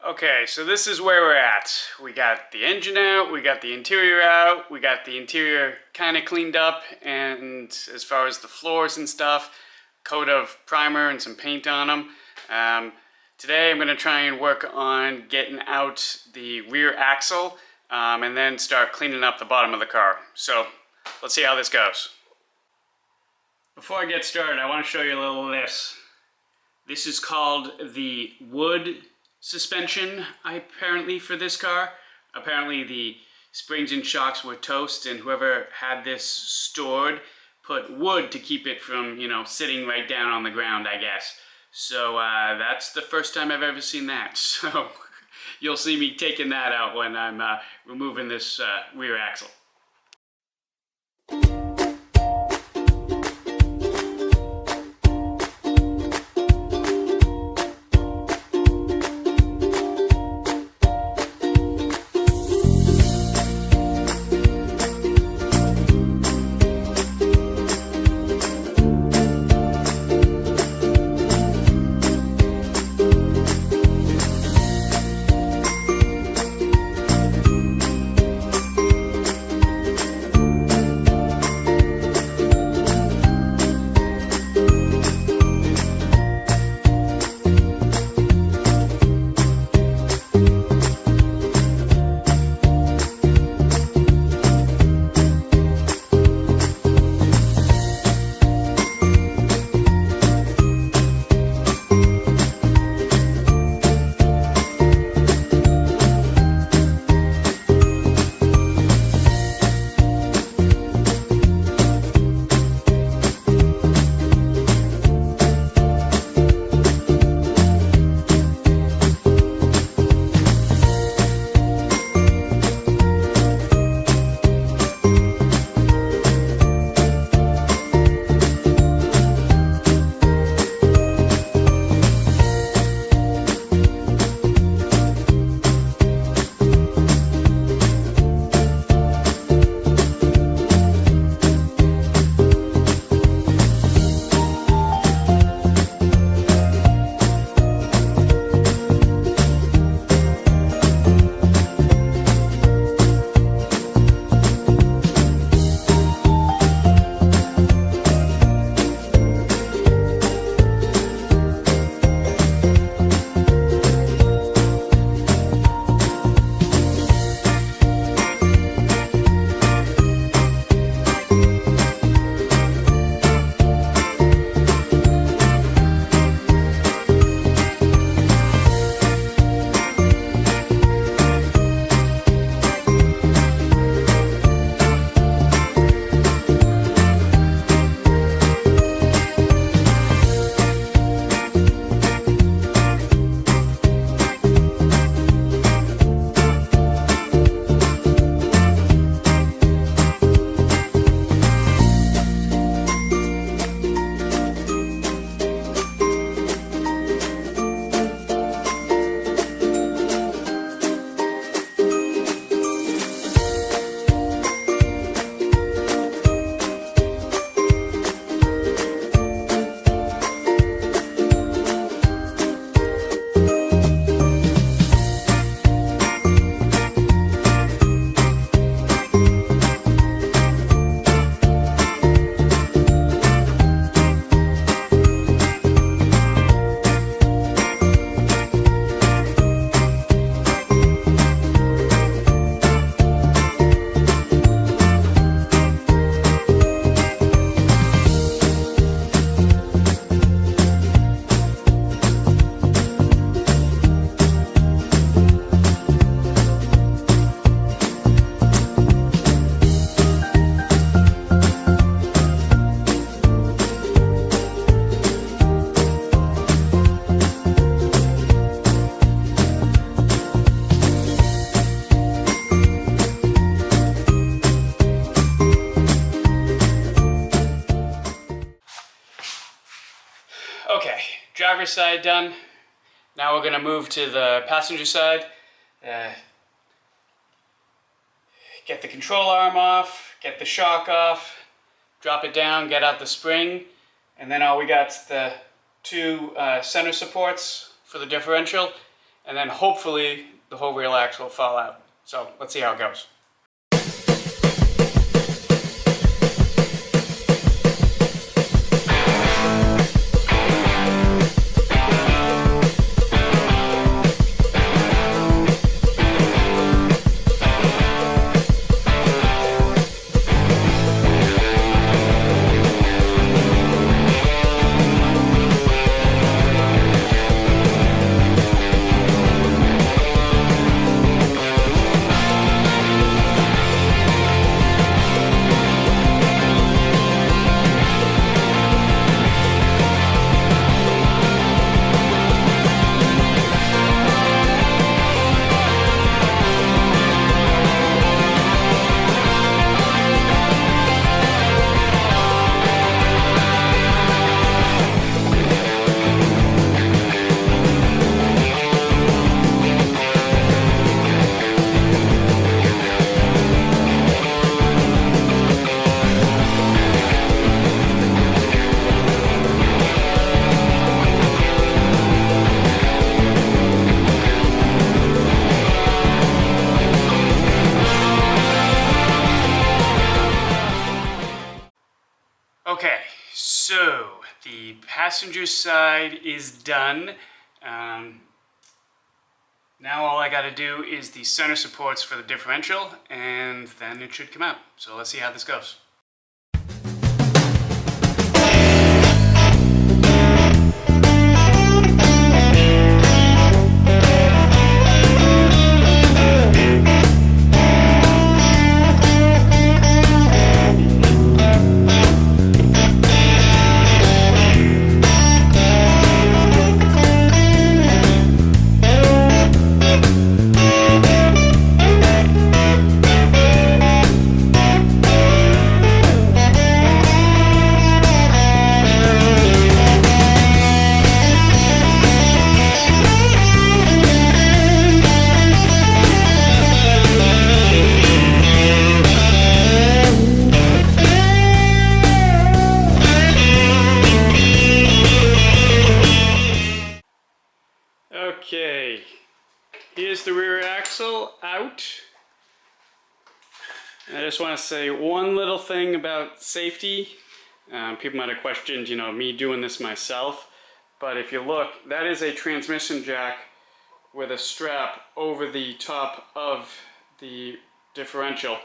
Okay, so this is where we're at. We got the engine out, we got the interior out, we got the interior kind of cleaned up, and as far as the floors and stuff, coat of primer and some paint on them. Today I'm going to try and work on getting out the rear axle and then start cleaning up the bottom of the car. So let's see how this goes. Before I get started, I want to show you a little of this. This is called the wood suspension, apparently, for this car. Apparently the springs and shocks were toast, and whoever had this stored put wood to keep it from, sitting right down on the ground, I guess. So that's the first time I've ever seen that. So you'll see me taking that out when I'm removing this rear axle. Okay, driver's side done. Now we're going to move to the passenger side. Get the control arm off, get the shock off, drop it down, get out the spring, and then all we got is the two center supports for the differential, and then hopefully the whole rear axle will fall out. So let's see how it goes. Okay, so the passenger side is done. Now all I got to do is the center supports for the differential, and then it should come out. So let's see how this goes. Okay, here's the rear axle out. I just want to say one little thing about safety. People might have questioned, me doing this myself, but if you look, that is a transmission jack with a strap over the top of the differential,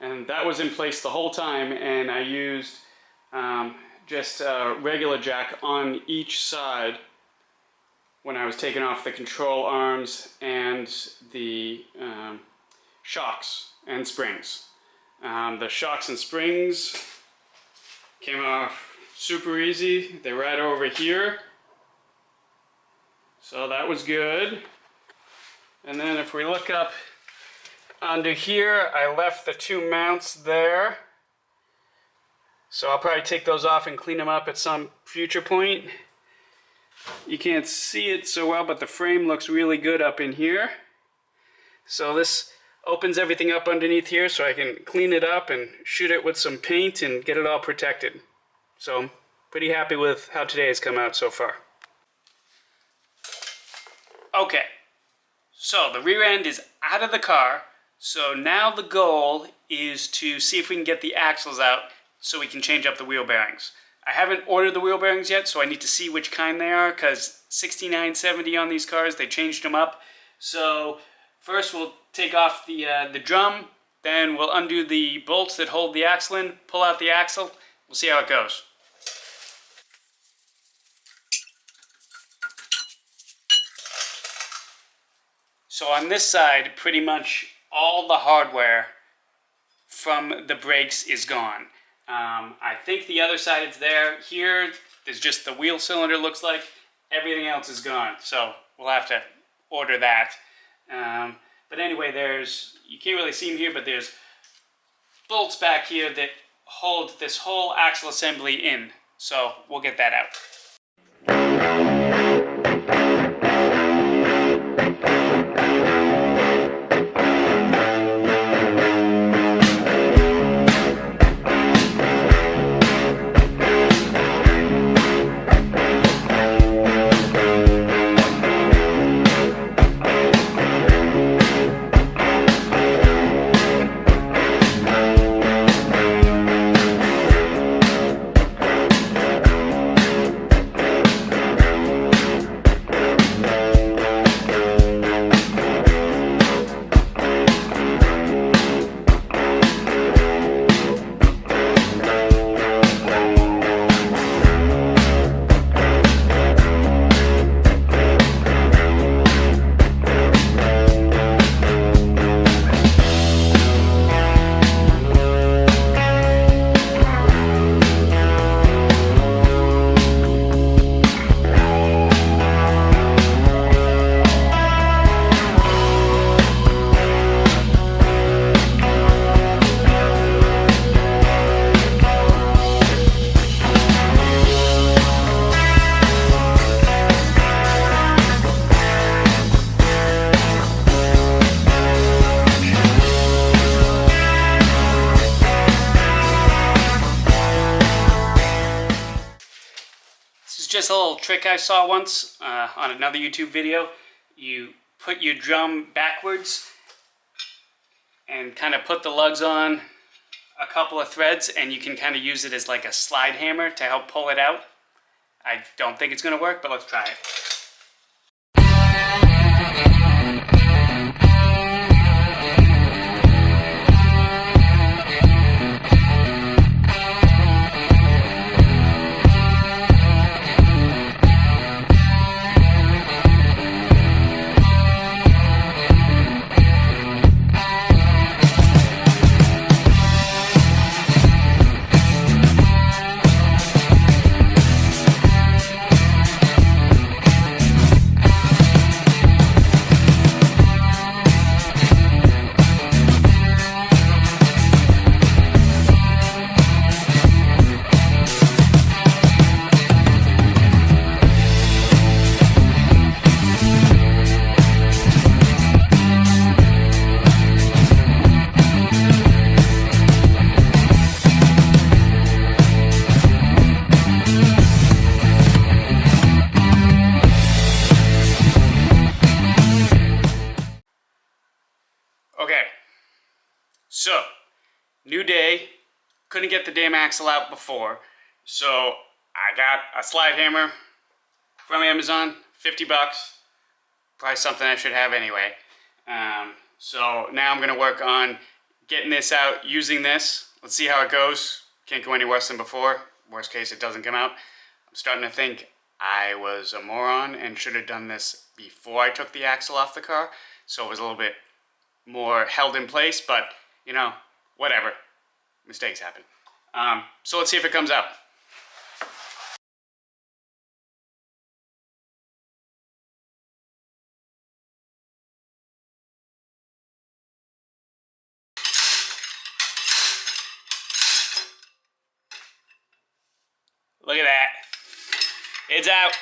and that was in place the whole time, and I used just a regular jack on each side when I was taking off the control arms and the shocks and springs. The shocks and springs came off super easy. They're right over here. So that was good. And then if we look up under here, I left the two mounts there. So I'll probably take those off and clean them up at some future point. You can't see it so well, but the frame looks really good up in here. So this opens everything up underneath here so I can clean it up and shoot it with some paint and get it all protected. So I'm pretty happy with how today has come out so far. Okay, so the rear end is out of the car. So now the goal is to see if we can get the axles out so we can change up the wheel bearings. I haven't ordered the wheel bearings yet, so I need to see which kind they are, because 6970 on these cars, they changed them up. So first we'll take off the drum, then we'll undo the bolts that hold the axle in, pull out the axle, we'll see how it goes. So on this side, pretty much all the hardware from the brakes is gone. I think the other side is there. Here, there's just the wheel cylinder, looks like. Everything else is gone, so we'll have to order that. But anyway, you can't really see them here, but there's bolts back here that hold this whole axle assembly in. So we'll get that out. this little trick I saw once on another YouTube video. You put your drum backwards and kind of put the lugs on a couple of threads, and you can kind of use it as like a slide hammer to help pull it out. I don't think it's going to work, but let's try it. Okay, so new day, couldn't get the damn axle out before, so I got a slide hammer from Amazon, 50 bucks, probably something I should have anyway. So now I'm going to work on getting this out using this. Let's see how it goes. Can't go any worse than before. Worst case, it doesn't come out. I'm starting to think I was a moron and should have done this before I took the axle off the car, so it was a little bit more held in place, but you know, whatever. Mistakes happen. So let's see if it comes out. Look at that. It's out.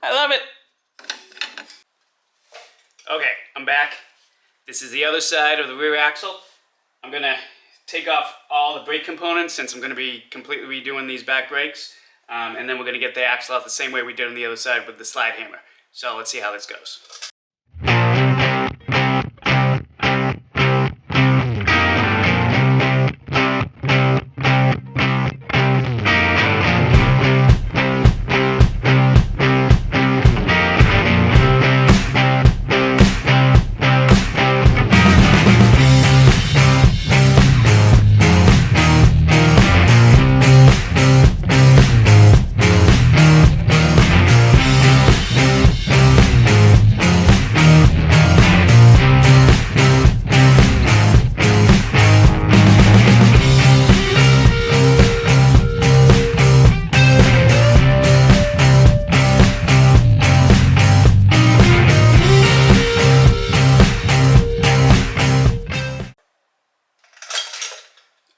I love it. Okay, I'm back. This is the other side of the rear axle. I'm gonna take off all the brake components since I'm gonna be completely redoing these back brakes. And then we're gonna get the axle out the same way we did on the other side with the slide hammer. So let's see how this goes.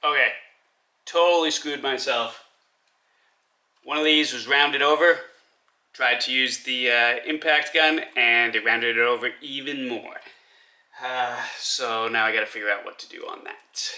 Okay, totally screwed myself. One of these was rounded over. Tried to use the impact gun and it rounded it over even more. So now I gotta figure out what to do on that.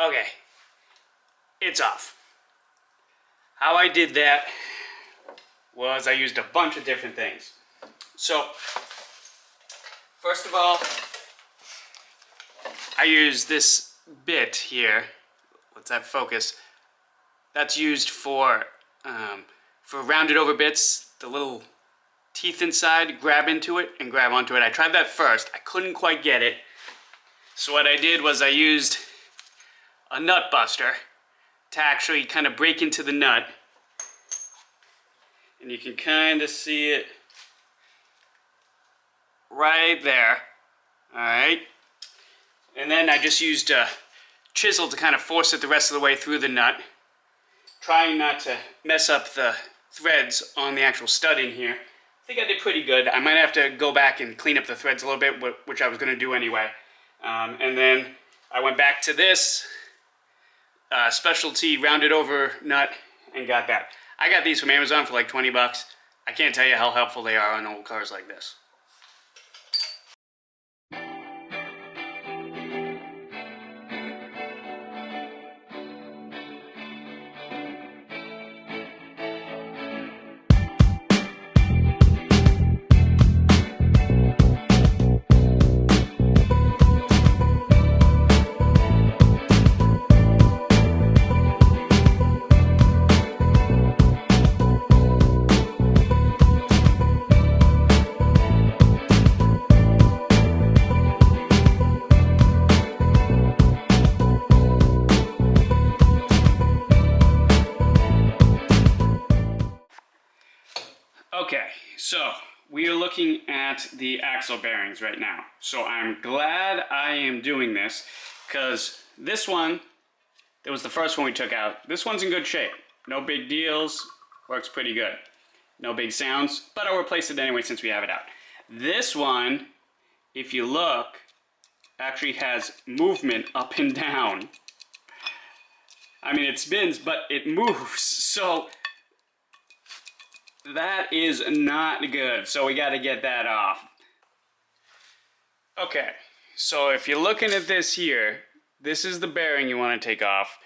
Okay, it's off. How I did that was I used a bunch of different things. So, first of all, I use this bit here. Let's have focus. That's used for rounded over bits, the little teeth inside, grab into it and grab onto it. I tried that first. I couldn't quite get it. So what I did was I used a nut buster to actually kind of break into the nut. And you can kind of see it right there. Alright. And then I just used a chisel to kind of force it the rest of the way through the nut. Trying not to mess up the threads on the actual stud in here. I think I did pretty good. I might have to go back and clean up the threads a little bit, which I was going to do anyway. And then I went back to this specialty rounded over nut and got that. I got these from Amazon for like 20 bucks. I can't tell you how helpful they are on old cars like this. Okay, so we are looking at the axle bearings right now. So I'm glad I am doing this because this one, that was the first one we took out. This one's in good shape. No big deals, works pretty good. No big sounds, but I'll replace it anyway since we have it out. This one, if you look, actually has movement up and down. I mean, it spins, but it moves, so that is not good, so we got to get that off. Okay, so if you're looking at this here, this is the bearing you want to take off,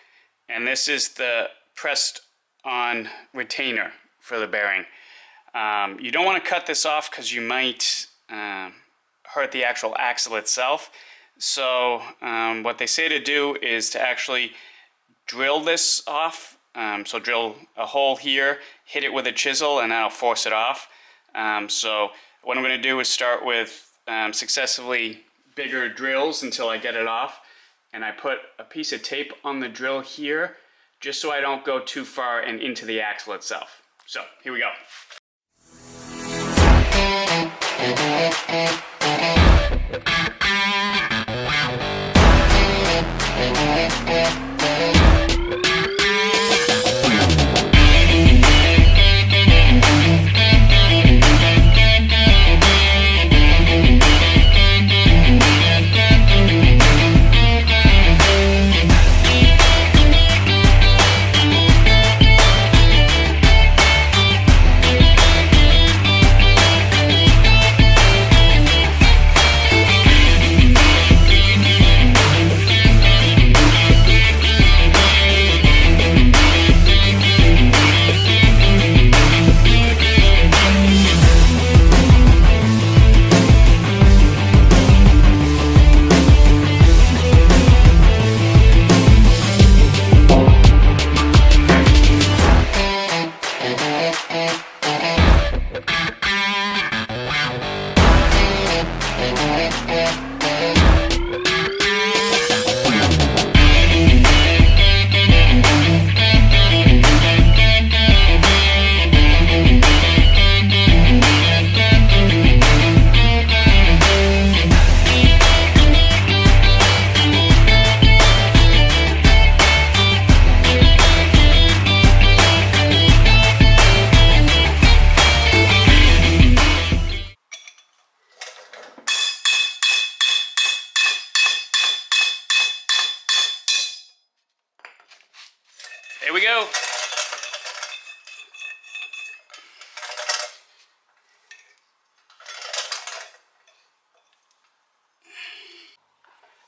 and this is the pressed on retainer for the bearing. You don't want to cut this off because you might hurt the actual axle itself. So what they say to do is to actually drill this off. So drill a hole here, hit it with a chisel, and that'll force it off. So what I'm going to do is start with successively bigger drills until I get it off. And I put a piece of tape on the drill here, just so I don't go too far and into the axle itself. So here we go. There we go.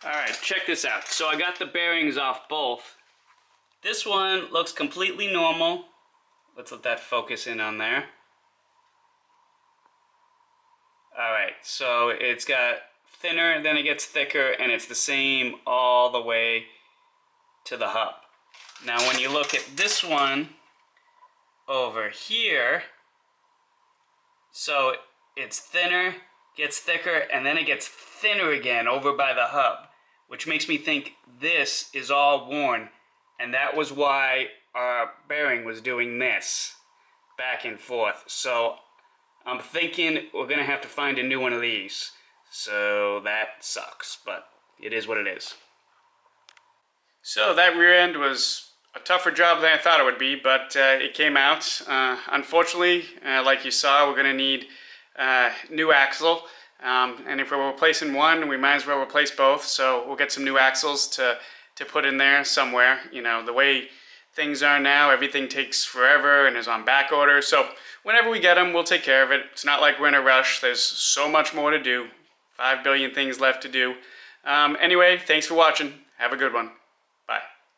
All right, check this out. So I got the bearings off both. This one looks completely normal. Let's let that focus in on there. Alright, so it's got thinner, then it gets thicker, and it's the same all the way to the hub. Now when you look at this one over here, so it's thinner, gets thicker, and then it gets thinner again over by the hub, which makes me think this is all worn, and that was why our bearing was doing this back and forth. So I'm thinking we're gonna have to find a new one of these. So that sucks, but it is what it is. So that rear end was a tougher job than I thought it would be, but it came out. Unfortunately, like you saw, we're gonna need new axle. And if we're replacing one, we might as well replace both. So we'll get some new axles to put in there somewhere. You know, the way things are now, everything takes forever and is on back order. So whenever we get them, we'll take care of it. It's not like we're in a rush. There's so much more to do. 5 billion things left to do. Anyway, thanks for watching. Have a good one.